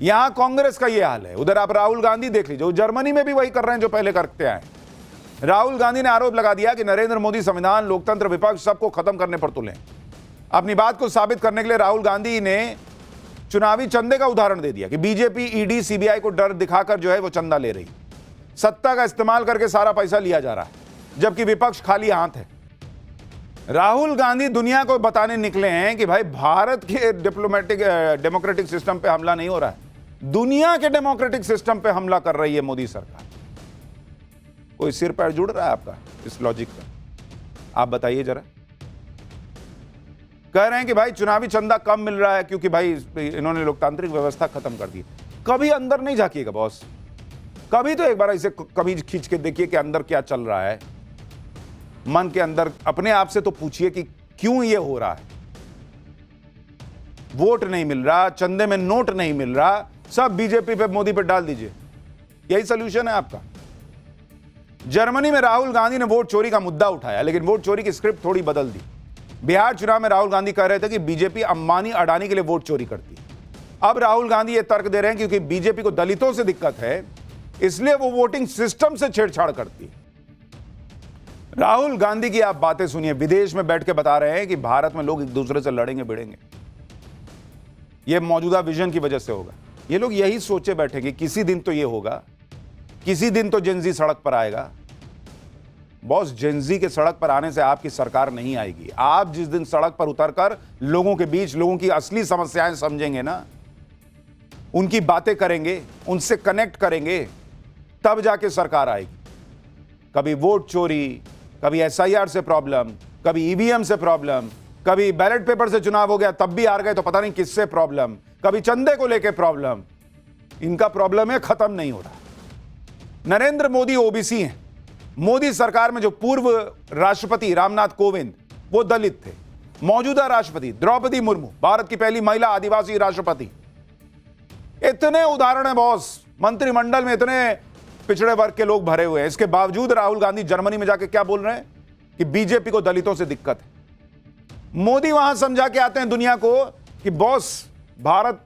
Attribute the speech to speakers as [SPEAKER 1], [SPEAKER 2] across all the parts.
[SPEAKER 1] यहां कांग्रेस का यह हाल है। उधर आप राहुल गांधी देख लीजिए, जर्मनी में भी वही कर रहे हैं जो पहले करते आए। राहुल गांधी ने आरोप लगा दिया कि नरेंद्र मोदी संविधान, लोकतंत्र, विपक्ष सबको खत्म करने पर तुले। अपनी बात को साबित करने के लिए राहुल गांधी ने चुनावी चंदे का उदाहरण दे दिया कि बीजेपी, ईडी, सीबीआई को डर दिखाकर जो है वो चंदा ले रही, सत्ता का इस्तेमाल करके सारा पैसा लिया जा रहा है, जबकि विपक्ष खाली हाथ है। राहुल गांधी दुनिया को बताने निकले हैं कि भाई भारत के डेमोक्रेटिक सिस्टम पे हमला नहीं हो रहा है, दुनिया के डेमोक्रेटिक सिस्टम पे हमला कर रही है मोदी सरकार। कोई सिर पैर जुड़ रहा है आपका इस लॉजिक का? आप बताइए जरा। कह रहे हैं कि भाई चुनावी चंदा कम मिल रहा है क्योंकि भाई इन्होंने लोकतांत्रिक व्यवस्था खत्म कर दी। कभी अंदर नहीं झांकिएगा बॉस, कभी तो एक बार इसे कभी खींच के देखिए कि अंदर क्या चल रहा है। मन के अंदर अपने आप से तो पूछिए कि क्यों ये हो रहा है। वोट नहीं मिल रहा, चंदे में नोट नहीं मिल रहा, सब बीजेपी पे, मोदी पे डाल दीजिए, यही सोल्यूशन है आपका। जर्मनी में राहुल गांधी ने वोट चोरी का मुद्दा उठाया, लेकिन वोट चोरी की स्क्रिप्ट थोड़ी बदल दी। बिहार चुनाव में राहुल गांधी कह रहे थे कि बीजेपी अंबानी अडानी के लिए वोट चोरी करती है। अब राहुल गांधी यह तर्क दे रहे हैं क्योंकि बीजेपी को दलितों से दिक्कत है, इसलिए वो वोटिंग सिस्टम से छेड़छाड़ करती है। राहुल गांधी की आप बातें सुनिए, विदेश में बैठ के बता रहे हैं कि भारत में लोग एक दूसरे से लड़ेंगे भिड़ेंगे, यह मौजूदा विजन की वजह से होगा। ये लोग यही सोचे बैठे कि किसी दिन तो ये होगा, किसी दिन तो जेनजी सड़क पर आएगा। बॉस, जेनजी के सड़क पर आने से आपकी सरकार नहीं आएगी। आप जिस दिन सड़क पर उतरकर लोगों के बीच लोगों की असली समस्याएं समझेंगे ना, उनकी बातें करेंगे, उनसे कनेक्ट करेंगे, तब जाके सरकार आएगी। कभी वोट चोरी, कभी एसआईआर से प्रॉब्लम, कभी ईवीएम से प्रॉब्लम, कभी बैलेट पेपर से चुनाव हो गया तब भी हार गए तो पता नहीं किससे प्रॉब्लम, कभी चंदे को लेके प्रॉब्लम। इनका प्रॉब्लम है, खत्म नहीं हो रहा। नरेंद्र मोदी ओबीसी हैं। मोदी सरकार में जो पूर्व राष्ट्रपति रामनाथ कोविंद, वो दलित थे। मौजूदा राष्ट्रपति द्रौपदी मुर्मू, भारत की पहली महिला आदिवासी राष्ट्रपति। इतने उदाहरण है बॉस, मंत्रिमंडल में इतने पिछड़े वर्ग के लोग भरे हुए हैं। इसके बावजूद राहुल गांधी जर्मनी में जाके क्या बोल रहे हैं कि बीजेपी को दलितों से दिक्कत है। मोदी वहां समझा के आते हैं दुनिया को कि बॉस भारत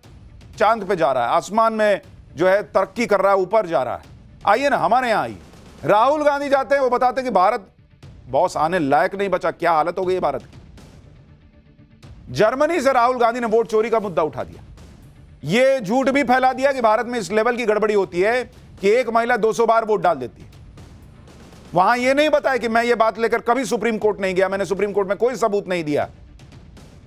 [SPEAKER 1] चांद पे जा रहा है, आसमान में जो है तरक्की कर रहा है, ऊपर जा रहा है, आइए ना हमारे यहां आइए। राहुल गांधी जाते हैं, वो बताते हैं कि भारत बॉस आने लायक नहीं बचा, क्या हालत हो गई है भारत की। जर्मनी से राहुल गांधी ने वोट चोरी का मुद्दा उठा दिया। यह झूठ भी फैला दिया कि भारत में इस लेवल की गड़बड़ी होती है कि एक महिला 200 बार वोट डाल देती है। वहां यह नहीं बताया कि मैं ये बात लेकर कभी सुप्रीम कोर्ट नहीं गया, मैंने सुप्रीम कोर्ट में कोई सबूत नहीं दिया,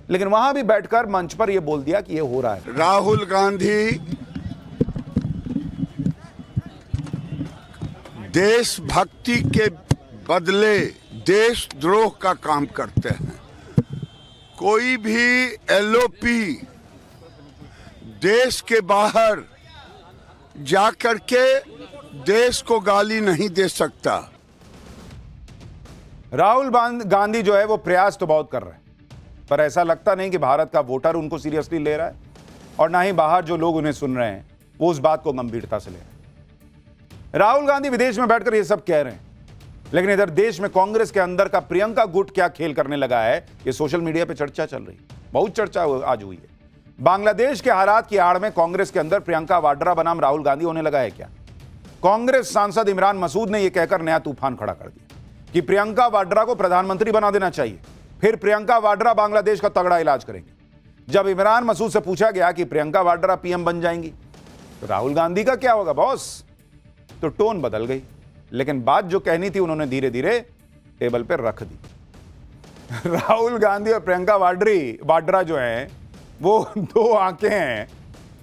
[SPEAKER 1] लेकिन वहां भी बैठकर मंच पर यह बोल दिया कि यह हो रहा है।
[SPEAKER 2] राहुल गांधी देशभक्ति के बदले देशद्रोह का काम करते हैं। कोई भी एलओपी देश के बाहर जाकर के देश को गाली नहीं दे सकता।
[SPEAKER 1] राहुल गांधी जो है वो प्रयास तो बहुत कर रहे हैं, पर ऐसा लगता नहीं कि भारत का वोटर उनको सीरियसली ले रहा है, और ना ही बाहर जो लोग उन्हें सुन रहे हैं वो उस बात को गंभीरता से ले रहे हैं। राहुल गांधी विदेश में बैठकर ये सब कह रहे हैं, लेकिन इधर देश में कांग्रेस के अंदर का प्रियंका गुट क्या खेल करने लगा है, ये सोशल मीडिया पे चर्चा चल रही है, बहुत चर्चा आज हुई है। बांग्लादेश के हालात की आड़ में कांग्रेस के अंदर प्रियंका वाड्रा बनाम राहुल गांधी होने लगा है क्या? कांग्रेस सांसद इमरान मसूद ने यह कहकर नया तूफान खड़ा कर दिया कि प्रियंका वाड्रा को प्रधानमंत्री बना देना चाहिए, फिर प्रियंका वाड्रा बांग्लादेश का तगड़ा इलाज करेंगे। जब इमरान मसूद से पूछा गया कि प्रियंका वाड्रा पीएम बन जाएंगी तो राहुल गांधी का क्या होगा बॉस, तो टोन बदल गई, लेकिन बात जो कहनी थी उन्होंने धीरे धीरे टेबल पर रख दी। राहुल गांधी और प्रियंका वाड्रा जो हैं वो दो आंखें हैं,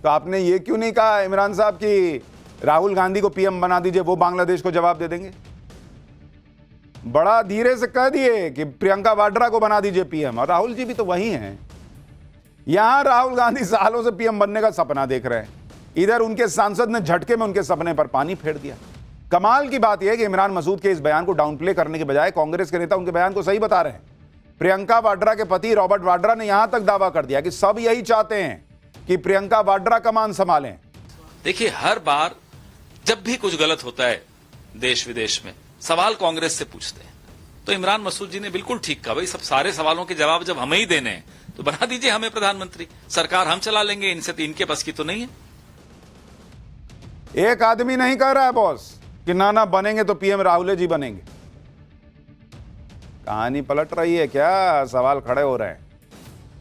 [SPEAKER 1] तो आपने ये क्यों नहीं कहा इमरान साहब कि राहुल गांधी को पीएम बना दीजिए, वो बांग्लादेश को जवाब दे देंगे? बड़ा धीरे से कह दिए कि प्रियंका वाड्रा को बना दीजिए पीएम, और राहुल जी भी तो वही हैं। यहां राहुल गांधी सालों से पीएम बनने का सपना देख रहे हैं, इधर उनके सांसद ने झटके में उनके सपने पर पानी फेर दिया। कमाल की बात यह है कि इमरान मसूद के इस बयान को डाउनप्ले करने के बजाय कांग्रेस के नेता उनके बयान को सही बता रहे हैं। प्रियंका वाड्रा के पति रॉबर्ट वाड्रा ने यहां तक दावा कर दिया कि सब यही चाहते हैं कि प्रियंका वाड्रा कमान संभालें।
[SPEAKER 3] देखिए, हर बार जब भी कुछ गलत होता है देश विदेश में, सवाल कांग्रेस से पूछते हैं, तो इमरान मसूद जी ने बिल्कुल ठीक कहा, भाई सब सारे सवालों के जवाब जब हमें ही देने हैं तो बना दीजिए हमें प्रधानमंत्री, सरकार हम चला लेंगे, इनसे तो इनके बस की तो नहीं है।
[SPEAKER 1] एक आदमी नहीं कह रहा है बॉस कि ना बनेंगे तो पीएम राहुल जी बनेंगे। कहानी पलट रही है क्या? सवाल खड़े हो रहे हैं।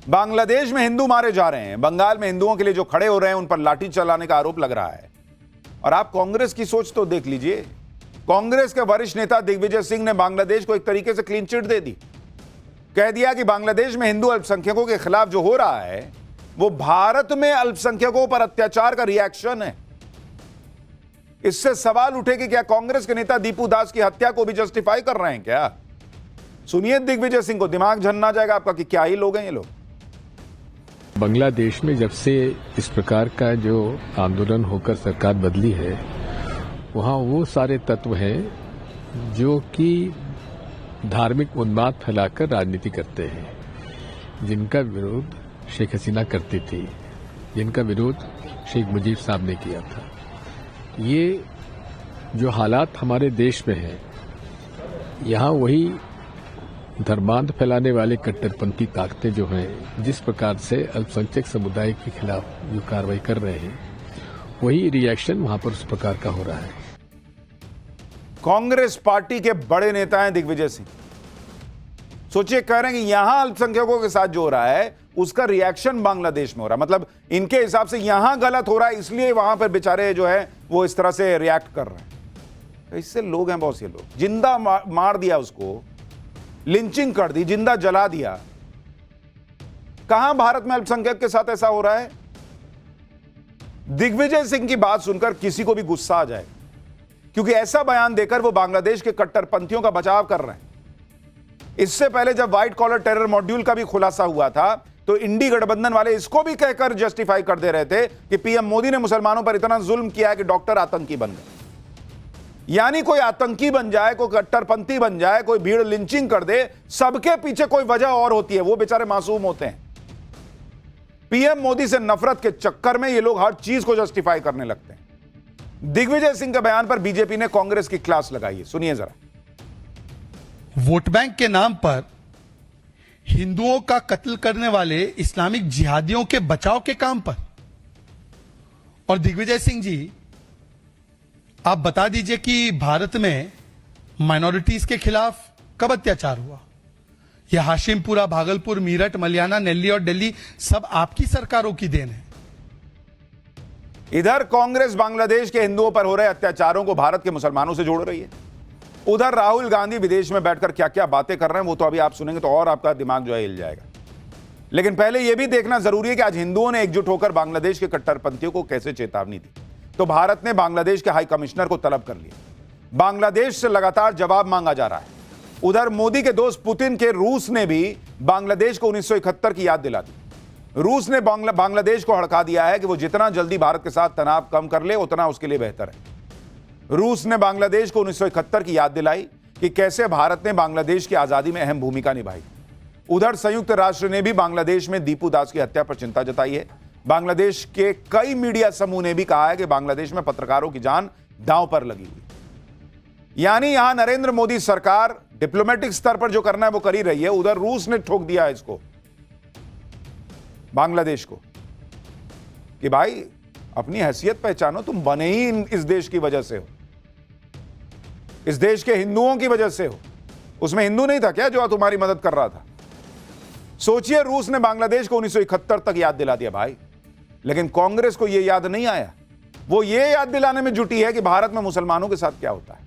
[SPEAKER 1] बांग्लादेश में हिंदू मारे जा रहे हैं, बंगाल में हिंदुओं के लिए जो खड़े हो रहे हैं उन पर लाठी चलाने का आरोप लग रहा है। और आप कांग्रेस की सोच तो देख लीजिए। कांग्रेस के वरिष्ठ नेता दिग्विजय सिंह ने बांग्लादेश को एक तरीके से क्लीन चिट दे दी। कह दिया कि बांग्लादेश में हिंदू अल्पसंख्यकों के खिलाफ जो हो रहा है वो भारत में अल्पसंख्यकों पर अत्याचार का रिएक्शन है। इससे सवाल उठे कि क्या कांग्रेस के नेता दीपू दास की हत्या को भी जस्टिफाई कर रहे हैं क्या? सुनिए दिग्विजय सिंह को, दिमाग झन्ना जाएगा आपका कि क्या ही लोग हैं ये लोग।
[SPEAKER 4] बांग्लादेश में जब से इस प्रकार का जो आंदोलन होकर सरकार बदली है, वहां वो सारे तत्व हैं जो कि धार्मिक उन्माद फैलाकर राजनीति करते हैं, जिनका विरोध शेख हसीना करती थी, जिनका विरोध शेख मुजीब साहब ने किया था। ये जो हालात हमारे देश में हैं, यहाँ वही धर्मांध फैलाने वाले कट्टरपंथी ताकतें जो हैं, जिस प्रकार से अल्पसंख्यक समुदाय के खिलाफ जो कार्रवाई कर रहे हैं, वही रिएक्शन वहां पर उस प्रकार का हो रहा है।
[SPEAKER 1] कांग्रेस पार्टी के बड़े नेता हैं दिग्विजय सिंह। सोचिए, कह रहे हैं कि यहां अल्पसंख्यकों के साथ जो हो रहा है उसका रिएक्शन बांग्लादेश में हो रहा है। मतलब इनके हिसाब से यहां गलत हो रहा है, इसलिए वहां पर बेचारे जो है वो इस तरह से रिएक्ट कर रहे हैं। इससे लोग हैं बहुत से लोग। जिंदा मार दिया उसको, लिंचिंग कर दी, जिंदा जला दिया। कहां भारत में अल्पसंख्यक के साथ ऐसा हो रहा है? दिग्विजय सिंह की बात सुनकर किसी को भी गुस्सा आ जाए, क्योंकि ऐसा बयान देकर वो बांग्लादेश के कट्टरपंथियों का बचाव कर रहे हैं। इससे पहले जब व्हाइट कॉलर टेरर मॉड्यूल का भी खुलासा हुआ था तो इंडी गठबंधन वाले इसको भी कहकर जस्टिफाई कर दे रहे थे कि पीएम मोदी ने मुसलमानों पर इतना जुल्म किया है कि डॉक्टर आतंकी बन गए। यानी कोई आतंकी बन जाए, कोई कट्टरपंथी बन जाए, कोई भीड़ लिंचिंग कर दे, सबके पीछे कोई वजह और होती है। वो बेचारे मासूम होते हैं। पीएम मोदी से नफरत के चक्कर में ये लोग हर चीज को जस्टिफाई करने लगते हैं। दिग्विजय सिंह के बयान पर बीजेपी ने कांग्रेस की क्लास लगाई है, सुनिए जरा।
[SPEAKER 5] वोट बैंक के नाम पर हिंदुओं का कत्ल करने वाले इस्लामिक जिहादियों के बचाव के काम पर। और दिग्विजय सिंह जी, आप बता दीजिए कि भारत में माइनॉरिटीज के खिलाफ कब अत्याचार हुआ? यह हाशिमपुरा, भागलपुर, मीरठ, मलियाना, नेल्ली और दिल्ली सब आपकी सरकारों की देन है।
[SPEAKER 1] इधर कांग्रेस बांग्लादेश के हिंदुओं पर हो रहे अत्याचारों को भारत के मुसलमानों से जोड़ रही है। उधर राहुल गांधी विदेश में बैठकर क्या क्या बातें कर रहे हैं वो तो अभी आप सुनेंगे तो और आपका दिमाग जो है हिल जाएगा। लेकिन पहले यह भी देखना जरूरी है कि आज हिंदुओं ने एकजुट होकर बांग्लादेश के कट्टरपंथियों को कैसे चेतावनी दी। तो भारत ने बांग्लादेश के हाई कमिश्नर को तलब कर लिया। बांग्लादेश से लगातार जवाब मांगा जा रहा है। उधर मोदी के दोस्त पुतिन के रूस ने भी बांग्लादेश को 1971 की याद दिला दी। रूस ने बांग्लादेश को हड़का दिया है कि वो जितना जल्दी भारत के साथ तनाव कम कर ले उतना उसके लिए बेहतर है। रूस ने बांग्लादेश को 1971 की याद दिलाई कि कैसे भारत ने बांग्लादेश की आजादी में अहम भूमिका निभाई। उधर संयुक्त राष्ट्र ने भी बांग्लादेश में दीपू दास की हत्या पर चिंता जताई है। बांग्लादेश के कई मीडिया समूह ने भी कहा है कि बांग्लादेश में पत्रकारों की जान दांव पर लगी हुई। यानी यहां नरेंद्र मोदी सरकार डिप्लोमेटिक स्तर पर जो करना है वो कर ही रही है। उधर रूस ने ठोक दिया इसको, बांग्लादेश को, कि भाई अपनी हैसियत पहचानो, तुम बने ही इस देश की वजह से हो, इस देश के हिंदुओं की वजह से हो। उसमें हिंदू नहीं था क्या जो तुम्हारी मदद कर रहा था? सोचिए, रूस ने बांग्लादेश को 1971 तक याद दिला दिया भाई, लेकिन कांग्रेस को यह याद नहीं आया। वो ये याद दिलाने में जुटी है कि भारत में मुसलमानों के साथ क्या होता है।